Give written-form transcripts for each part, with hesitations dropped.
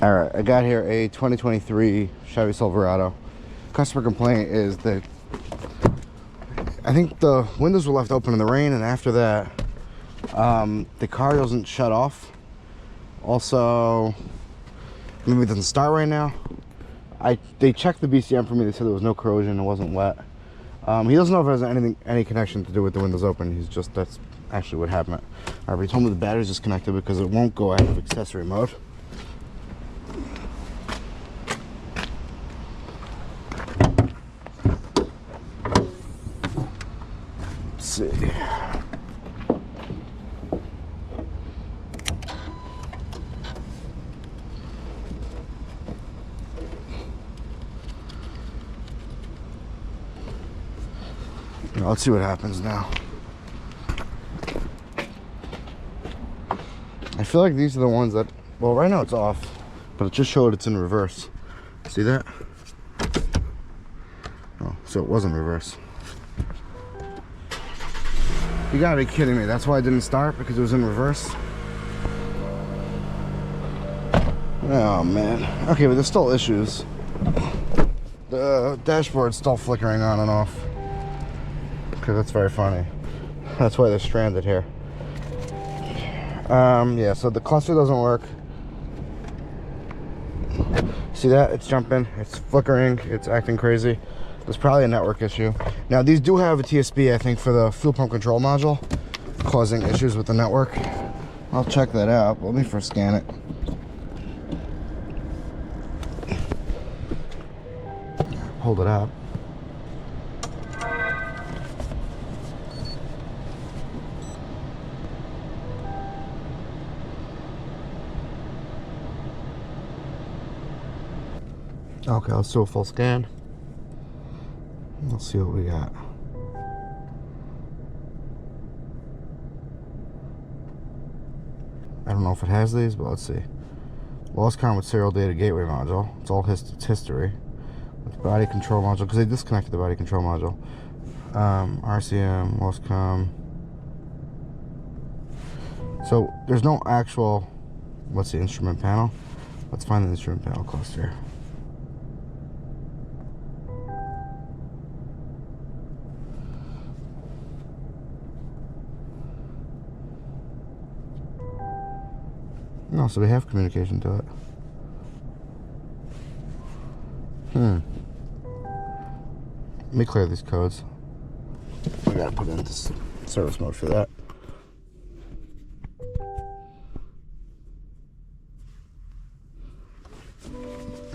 All right, I got here a 2023 Chevy Silverado. Customer complaint is that I think the windows were left open in the rain, and after that, the car doesn't shut off. Also, maybe it doesn't start right now. They checked the BCM for me. They said there was no corrosion, it wasn't wet. He doesn't know if it has any connection to do with the windows open. That's actually what happened. All right, he told me the battery's disconnected because it won't go out of accessory mode. Let's see. Let's see what happens now. I feel like these are the ones that, well, right now it's off, but it just showed it's in reverse. See that? Oh, so it was in reverse. You gotta be kidding me. That's why it didn't start, because it was in reverse. Oh man. Okay, but there's still issues. The dashboard's still flickering on and off. Okay, that's very funny. That's why they're stranded here. Yeah, so the cluster doesn't work. See that? It's jumping, it's flickering, it's acting crazy. There's probably a network issue. Now, these do have a TSB, I think, for the fuel pump control module, causing issues with the network. I'll check that out. Let me first scan it. Hold it up. Okay, let's do a full scan. Let's see what we got. I don't know if it has these, but let's see. Lost count with serial data gateway module. It's all it's history. With body control module, because they disconnected the body control module. RCM, lost com. So there's no actual, what's the instrument panel? Let's find the instrument panel cluster. No, so we have communication to it. Let me clear these codes. We gotta put into service mode for that.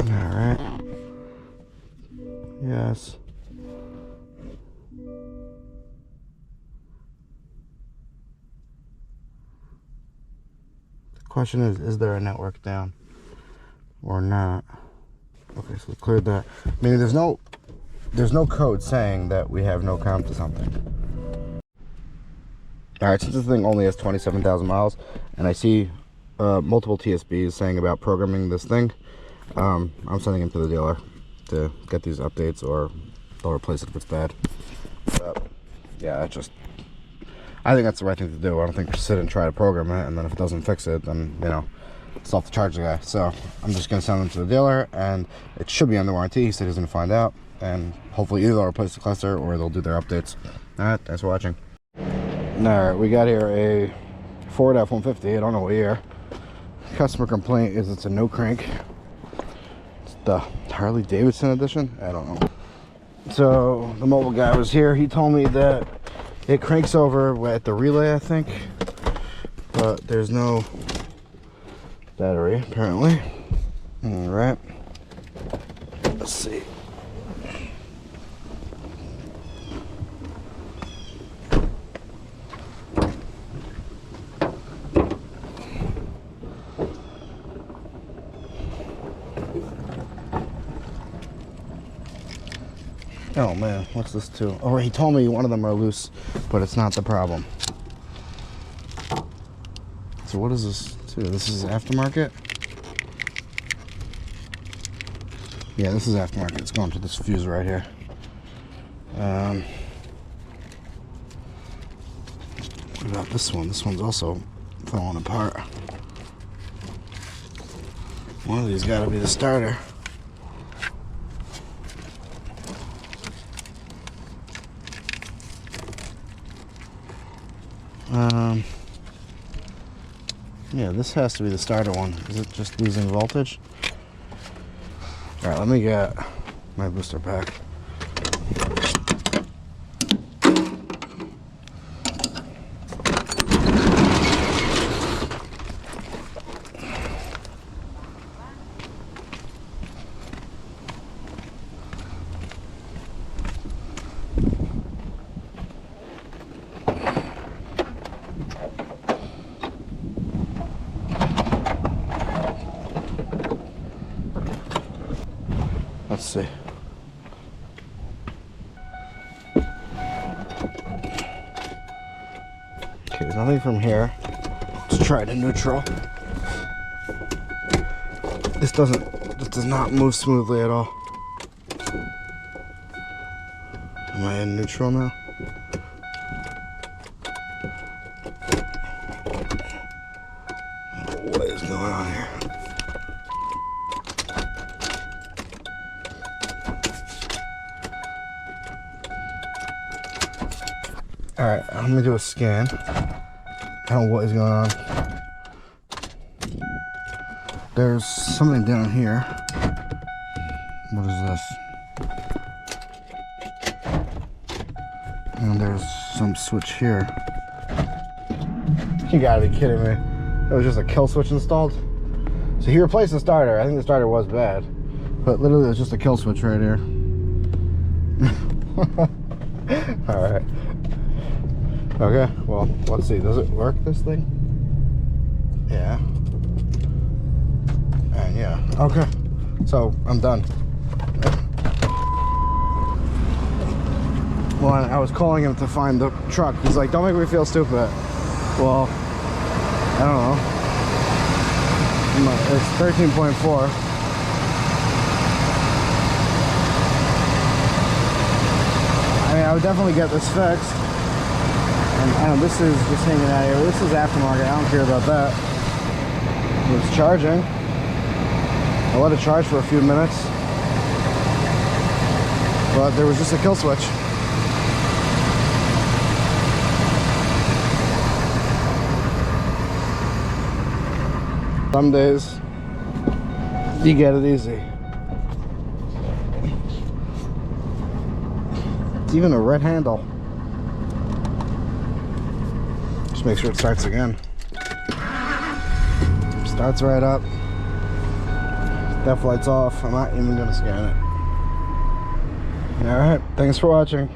Alright. Yes. Question is there a network down or not? Okay, so we cleared that. Meaning there's no code saying that we have no count to something. All right, since this thing only has 27,000 miles, and I see multiple TSBs saying about programming this thing, I'm sending it to the dealer to get these updates, or they'll replace it if it's bad. But yeah, I think that's the right thing to do. I don't think sit and try to program it, and then if it doesn't fix it, then, you know, it's off to charge the guy. So I'm just going to send them to the dealer, and it should be under warranty. He said he's going to find out, and hopefully either they'll replace the cluster or they'll do their updates. All right, thanks for watching. All right, we got here a Ford F-150. I don't know what year. Customer complaint is it's a no crank. It's the Harley Davidson edition. I don't know. So the mobile guy was here. He told me that it cranks over at the relay, I think, but there's no battery, apparently. All right, let's see. Oh man, what's this too? Oh, he told me one of them are loose, but it's not the problem. So what is this too? This is aftermarket? Yeah, this is aftermarket. It's going to this fuse right here. What about this one? This one's also falling apart. One of these got to be the starter. Yeah, this has to be the starter one. Is it just losing voltage? All right, let me get my booster pack. Let's see. Okay, there's nothing from here. Let's try the neutral. This does not move smoothly at all. Am I in neutral now? What is going on here? Alright, let me do a scan. I don't know what is going on. There's something down here. What is this? And there's some switch here. You gotta be kidding me. It was just a kill switch installed. So he replaced the starter. I think the starter was bad. But literally it was just a kill switch right here. Alright. Okay, well, let's see. Does it work, this thing? Yeah. And yeah. Okay. So, I'm done. Well, I was calling him to find the truck. He's like, don't make me feel stupid. Well, I don't know. It's 13.4. I mean, I would definitely get this fixed. And this is just hanging out here. This is aftermarket. I don't care about that. It's charging. I let it charge for a few minutes. But there was just a kill switch. Some days, you get it easy. It's even a red handle. Just make sure it starts again. Starts right up. Def light's off. I'm not even gonna scan it. Alright, thanks for watching.